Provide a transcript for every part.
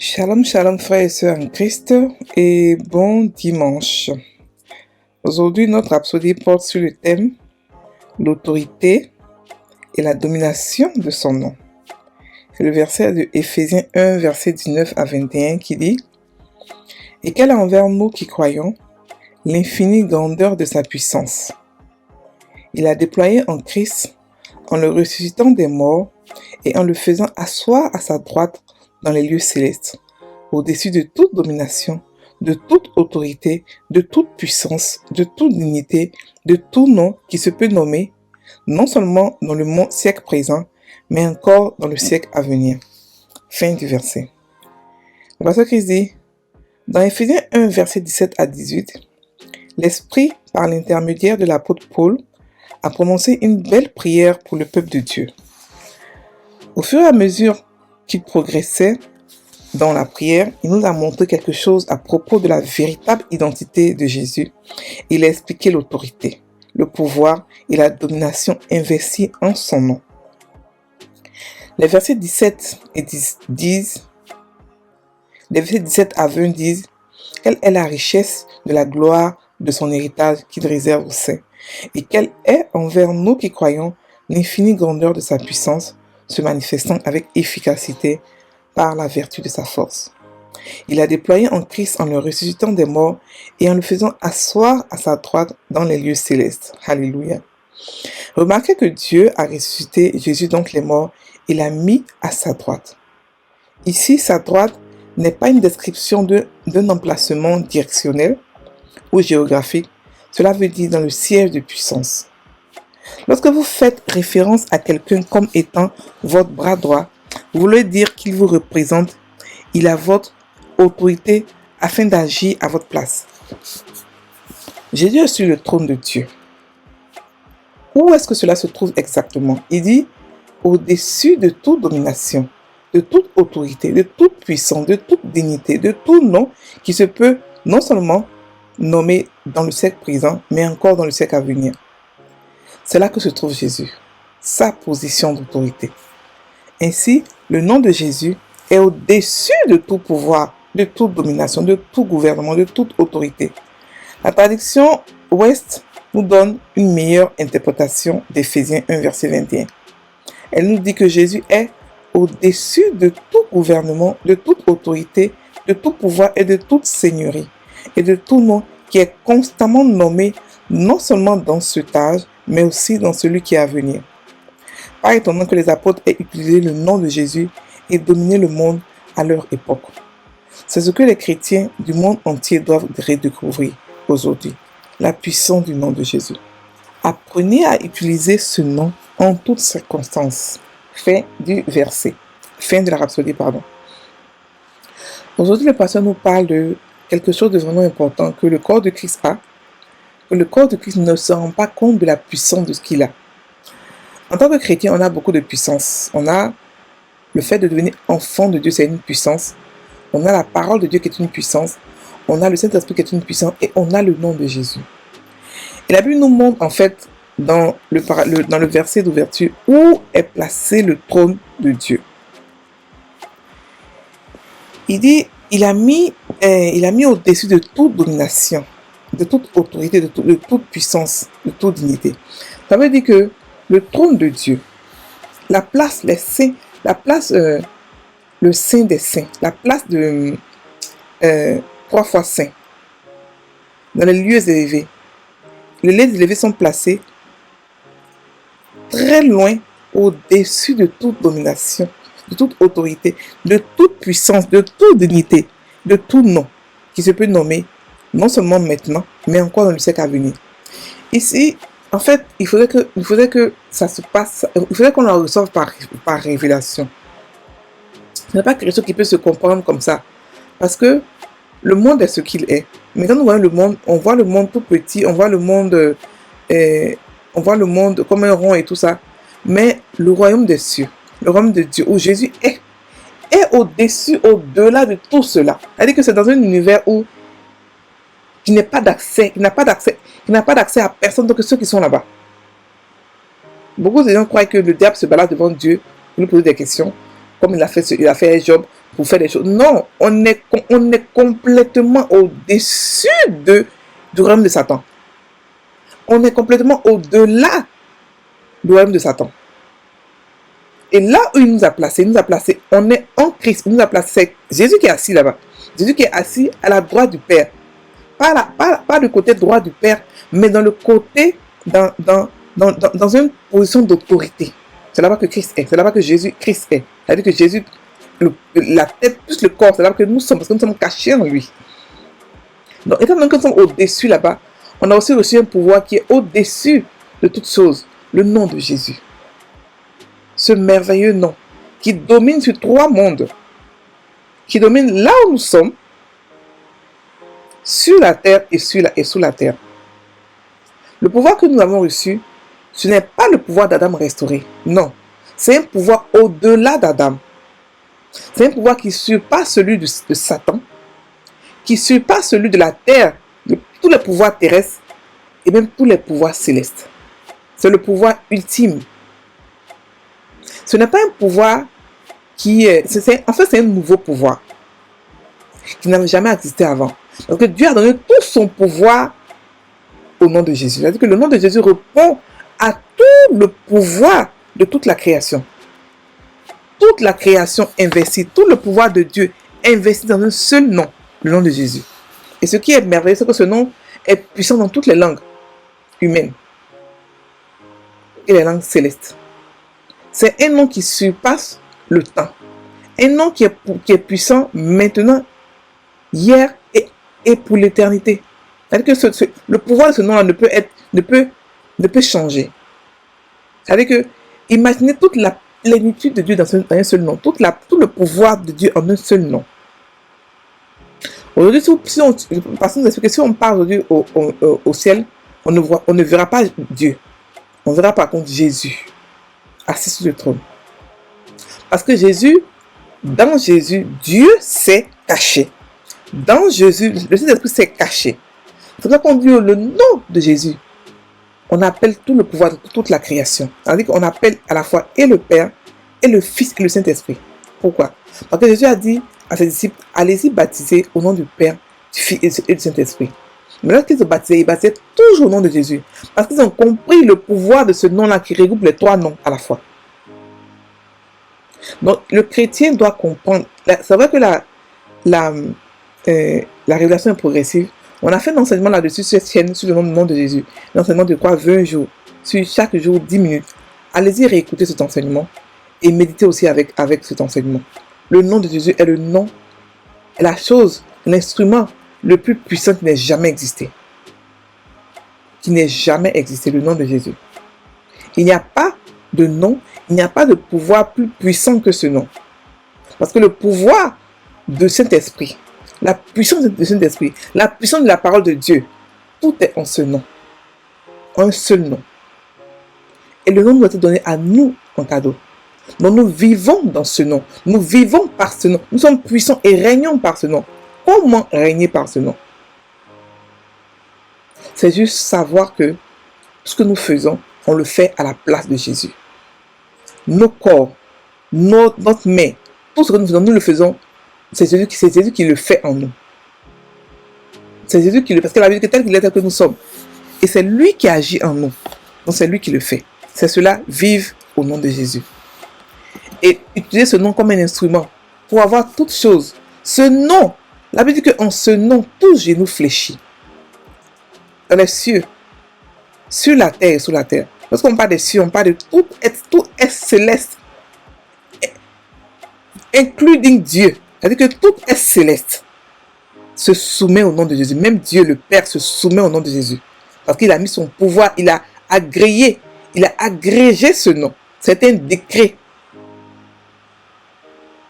Shalom, shalom frères et sœurs en Christ et bon dimanche. Aujourd'hui, notre rhapsodie porte sur le thème l'autorité et la domination de son nom. C'est le verset de Éphésiens 1, verset 19 à 21 qui dit « Et quelle est envers nous qui croyons l'infinie grandeur de sa puissance. Il a déployé en Christ en le ressuscitant des morts et en le faisant asseoir à sa droite dans les lieux célestes, au-dessus de toute domination, de toute autorité, de toute puissance, de toute dignité, de tout nom qui se peut nommer, non seulement dans le siècle présent, mais encore dans le siècle à venir. » Fin du verset. Le verset Christ dit, dans Éphésiens 1, verset 17 à 18, l'Esprit, par l'intermédiaire de l'apôtre Paul, a prononcé une belle prière pour le peuple de Dieu. Au fur et à mesure qu'il progressait dans la prière, il nous a montré quelque chose à propos de la véritable identité de Jésus. Il a expliqué l'autorité, le pouvoir et la domination investis en son nom. Les versets 17 à 20 disent « Quelle est la richesse de la gloire de son héritage qu'il réserve aux saints, et quelle est envers nous qui croyons l'infinie grandeur de sa puissance, se manifestant avec efficacité par la vertu de sa force. Il a déployé en Christ en le ressuscitant des morts et en le faisant asseoir à sa droite dans les lieux célestes. » Alléluia. Remarquez que Dieu a ressuscité Jésus donc les morts et l'a mis à sa droite. Ici, sa droite n'est pas une description d'un emplacement directionnel ou géographique. Cela veut dire dans le siège de puissance. Lorsque vous faites référence à quelqu'un comme étant votre bras droit, vous voulez dire qu'il vous représente, il a votre autorité afin d'agir à votre place. Jésus est sur le trône de Dieu. Où est-ce que cela se trouve exactement? Il dit au-dessus de toute domination, de toute autorité, de toute puissance, de toute dignité, de tout nom qui se peut non seulement nommer dans le siècle présent, mais encore dans le siècle à venir. C'est là que se trouve Jésus, sa position d'autorité. Ainsi, le nom de Jésus est au-dessus de tout pouvoir, de toute domination, de tout gouvernement, de toute autorité. La traduction Ouest nous donne une meilleure interprétation d'Éphésiens 1, verset 21. Elle nous dit que Jésus est au-dessus de tout gouvernement, de toute autorité, de tout pouvoir et de toute seigneurie, et de tout nom qui est constamment nommé non seulement dans cet âge, mais aussi dans celui qui est à venir. Pas étonnant que les apôtres aient utilisé le nom de Jésus et dominé le monde à leur époque. C'est ce que les chrétiens du monde entier doivent redécouvrir aujourd'hui, la puissance du nom de Jésus. Apprenez à utiliser ce nom en toutes circonstances. Fin du verset. Fin de la rhapsodie, pardon. Aujourd'hui, le pasteur nous parle de quelque chose de vraiment important que le corps de Christ a. Que le corps de Christ ne se rend pas compte de la puissance de ce qu'il a. En tant que chrétien, on a beaucoup de puissance. On a le fait de devenir enfant de Dieu, c'est une puissance. On a la parole de Dieu qui est une puissance. On a le Saint-Esprit qui est une puissance. Et on a le nom de Jésus. Et la Bible nous montre en fait dans le verset d'ouverture où est placé le trône de Dieu. Il dit, il a mis au-dessus de toute domination, de toute autorité, de toute puissance, de toute dignité. Ça veut dire que le trône de Dieu, la place, le saint des saints, la place de 3 fois saint, dans les lieux élevés. Les lieux élevés sont placés très loin au-dessus de toute domination, de toute autorité, de toute puissance, de toute dignité, de tout nom qui se peut nommer, non seulement maintenant, mais encore dans le siècle à venir. Ici, en fait, il faudrait que ça se passe, il faudrait qu'on la reçoive par révélation. Ce n'est pas quelque chose qui peut se comprendre comme ça. Parce que le monde est ce qu'il est. Mais quand nous voyons le monde, on voit le monde tout petit, on voit le monde comme un rond et tout ça. Mais le royaume des cieux, le royaume de Dieu, où Jésus est au-dessus, au-delà de tout cela. C'est-à-dire que c'est dans un univers où il n'a pas d'accès à personne, donc ceux qui sont là-bas. Beaucoup de gens croient que le diable se balade devant Dieu pour nous poser des questions. comme il a fait Job pour faire des choses. Non, on est complètement au-dessus du royaume de Satan. On est complètement au-delà du royaume de Satan. Et là où il nous a placés, on est en Christ. Il nous a placés, c'est Jésus qui est assis là-bas. Jésus qui est assis à la droite du Père. Pas du côté droit du Père, mais dans le côté, dans une position d'autorité. C'est là-bas que Christ est. C'est là-bas que Christ est. C'est-à-dire que Jésus, la tête plus le corps, c'est là-bas que nous sommes, parce que nous sommes cachés en lui. Donc, étant donné que nous sommes au-dessus là-bas, on a aussi reçu un pouvoir qui est au-dessus de toutes choses. Le nom de Jésus. Ce merveilleux nom qui domine sur 3 mondes. Qui domine là où nous sommes, sur la terre et sous la terre. Le pouvoir que nous avons reçu, ce n'est pas le pouvoir d'Adam restauré. Non. C'est un pouvoir au-delà d'Adam. C'est un pouvoir qui surpasse celui de Satan, qui surpasse celui de la terre, de tous les pouvoirs terrestres et même tous les pouvoirs célestes. C'est le pouvoir ultime. Ce n'est pas un pouvoir qui est... En fait, c'est un nouveau pouvoir qui n'avait jamais existé avant. Parce que Dieu a donné tout son pouvoir au nom de Jésus. C'est-à-dire que le nom de Jésus répond à tout le pouvoir de toute la création. Toute la création investie, tout le pouvoir de Dieu investi dans un seul nom, le nom de Jésus. Et ce qui est merveilleux, c'est que ce nom est puissant dans toutes les langues humaines et les langues célestes. C'est un nom qui surpasse le temps. Un nom qui est puissant maintenant, hier et pour l'éternité. C'est-à-dire que le pouvoir de ce nom-là ne peut changer. C'est-à-dire que, imaginez toute la plénitude de Dieu dans un seul nom. Tout le pouvoir de Dieu en un seul nom. Aujourd'hui, si on part aujourd'hui au ciel, on ne verra pas Dieu. On verra par contre Jésus, assis sur le trône. Parce que dans Jésus, Dieu s'est caché. Dans Jésus, le Saint-Esprit s'est caché. C'est pour ça qu'on dit le nom de Jésus. On appelle tout le pouvoir de toute la création. C'est-à-dire qu'on appelle à la fois et le Père, et le Fils et le Saint-Esprit. Pourquoi? Parce que Jésus a dit à ses disciples, allez-y baptiser au nom du Père, du Fils et du Saint-Esprit. Mais lorsqu'ils se baptisaient, ils baptisaient toujours au nom de Jésus. Parce qu'ils ont compris le pouvoir de ce nom-là qui regroupe les 3 noms à la fois. Donc, le chrétien doit comprendre. C'est vrai que la révélation est progressive. On a fait un enseignement là-dessus sur cette chaîne, sur le nom de Jésus. L'enseignement de quoi 20 jours. Sur chaque jour, 10 minutes. Allez-y réécouter cet enseignement. Et méditer aussi avec cet enseignement. Le nom de Jésus est le nom, est la chose, l'instrument le plus puissant qui n'ait jamais existé. Qui n'ait jamais existé, le nom de Jésus. Il n'y a pas de nom, il n'y a pas de pouvoir plus puissant que ce nom. Parce que le pouvoir de Saint-Esprit, la puissance de Saint-Esprit, la puissance de la parole de Dieu, tout est en ce nom. Un seul nom. Et le nom doit être donné à nous en cadeau. Donc nous vivons dans ce nom. Nous vivons par ce nom. Nous sommes puissants et régnons par ce nom. Comment régner par ce nom? C'est juste savoir que ce que nous faisons, on le fait à la place de Jésus. Nos corps, notre main, tout ce que nous faisons, nous le faisons. C'est Jésus qui le fait en nous. C'est Jésus qui le fait. Parce que la vie est telle qu'il est tel que nous sommes. Et c'est lui qui agit en nous. Donc c'est lui qui le fait. C'est cela, vive au nom de Jésus. Et utiliser ce nom comme un instrument pour avoir toutes choses. Ce nom, la Bible dit qu'en ce nom, tout genou fléchit. Dans les cieux, sur la terre et sous la terre. Lorsqu'on parle des cieux, on parle de tout est céleste. Including Dieu. C'est-à-dire que tout est céleste. Se soumet au nom de Jésus. Même Dieu, le Père, se soumet au nom de Jésus. Parce qu'il a mis son pouvoir, il a agréé, il a agrégé ce nom. C'est un décret.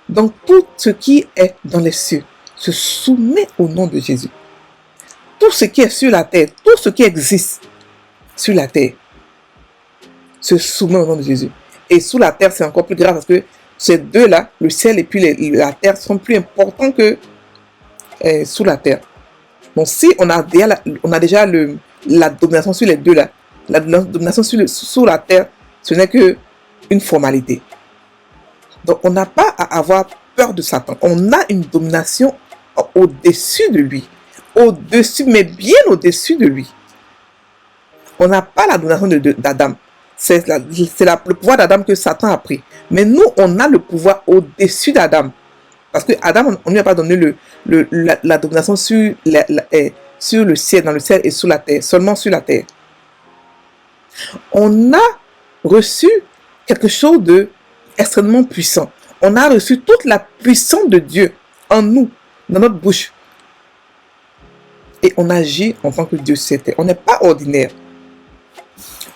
Donc tout ce qui est dans les cieux se soumet au nom de Jésus. Tout ce qui est sur la terre, tout ce qui existe sur la terre se soumet au nom de Jésus. Et sous la terre, c'est encore plus grave parce que ces deux-là, le ciel et puis la terre, sont plus importants que sous la terre. Donc si on a déjà la domination sur les deux-là, la domination sur la terre, ce n'est qu'une formalité. Donc, on n'a pas à avoir peur de Satan. On a une domination au-dessus de lui. Au-dessus, mais bien au-dessus de lui. On n'a pas la domination d'Adam. C'est le pouvoir d'Adam que Satan a pris. Mais nous, on a le pouvoir au-dessus d'Adam. Parce que Adam, on ne lui a pas donné la domination sur le ciel, dans le ciel et sur la terre. Seulement sur la terre. On a reçu quelque chose de extrêmement puissant. On a reçu toute la puissance de Dieu en nous, dans notre bouche. Et on agit en tant que Dieu c'était. On n'est pas ordinaire.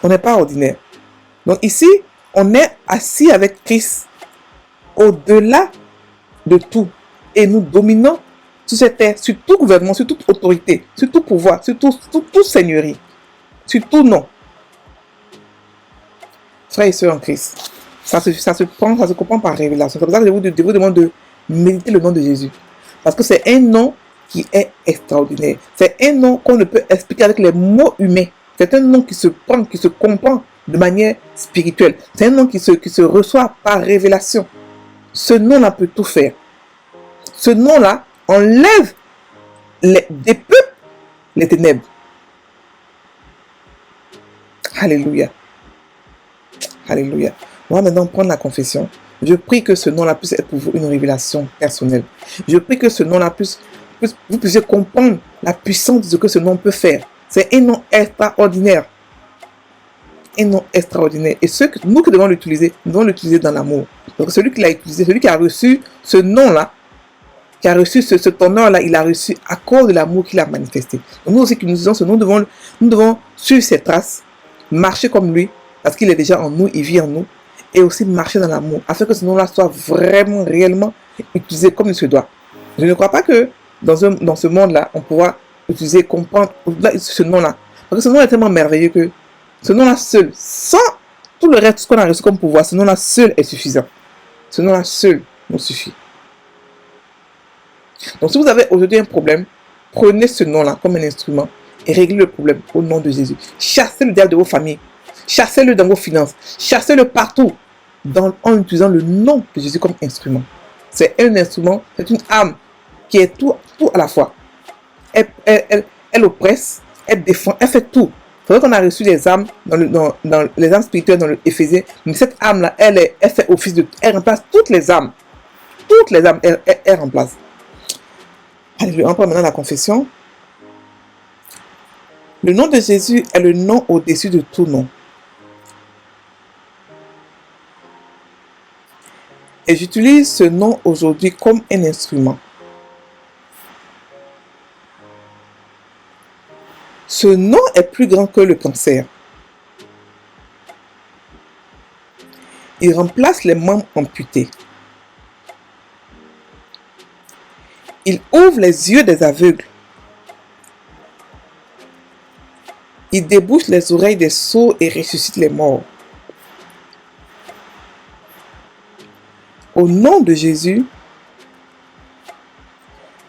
On n'est pas ordinaire. Donc ici, on est assis avec Christ au-delà de tout. Et nous dominons sur cette terre, sur tout gouvernement, sur toute autorité, sur tout pouvoir, sur toute seigneurie, sur tout nom. Frères et sœurs en Christ, ça se comprend par révélation. C'est pour ça que je vous demande de méditer le nom de Jésus. Parce que c'est un nom qui est extraordinaire. C'est un nom qu'on ne peut expliquer avec les mots humains. C'est un nom qui se prend, qui se comprend de manière spirituelle. C'est un nom qui se reçoit par révélation. Ce nom-là peut tout faire. Ce nom-là enlève des peuples les ténèbres. Alléluia. Alléluia. On va maintenant prendre la confession. Je prie que ce nom-là puisse être pour vous une révélation personnelle. Je prie que ce nom-là vous puissiez comprendre la puissance de ce que ce nom peut faire. C'est un nom extraordinaire. Un nom extraordinaire. Et nous qui devons l'utiliser, nous devons l'utiliser dans l'amour. Donc celui qui l'a utilisé, celui qui a reçu ce nom-là, qui a reçu cet honneur-là, il a reçu à cause de l'amour qu'il a manifesté. Donc nous aussi qui nous disons ce nom, nous devons suivre ses traces, marcher comme lui, parce qu'il est déjà en nous, il vit en nous, et aussi marcher dans l'amour, afin que ce nom-là soit vraiment, réellement utilisé comme il se doit. Je ne crois pas que dans ce monde-là, on pourra utiliser, comprendre ce nom-là. Parce que ce nom est tellement merveilleux que ce nom-là seul, sans tout le reste, ce qu'on a reçu comme pouvoir, ce nom-là seul est suffisant. Ce nom-là seul nous suffit. Donc si vous avez aujourd'hui un problème, prenez ce nom-là comme un instrument et réglez le problème au nom de Jésus. Chassez le diable de vos familles. Chassez-le dans vos finances. Chassez-le partout en utilisant le nom de Jésus comme instrument. C'est un instrument, c'est une âme qui est tout à la fois. Elle oppresse, elle défend, elle fait tout. C'est vrai qu'on a reçu les âmes dans les âmes spirituelles dans le Éphésiens, mais cette âme-là, elle fait office elle remplace toutes les âmes. Toutes les âmes, elle remplace. Allez, on prend maintenant la confession. Le nom de Jésus est le nom au-dessus de tout nom. Et j'utilise ce nom aujourd'hui comme un instrument. Ce nom est plus grand que le cancer. Il remplace les membres amputés. Il ouvre les yeux des aveugles. Il débouche les oreilles des sourds et ressuscite les morts. Au nom de Jésus,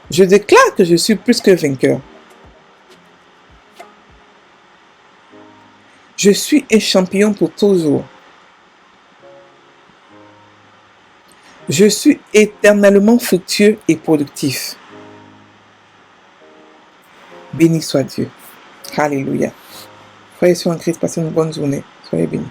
je déclare que je suis plus que vainqueur. Je suis un champion pour toujours. Je suis éternellement fructueux et productif. Béni soit Dieu. Alléluia. Frères et sœurs en Christ, passez une bonne journée. Soyez bénis.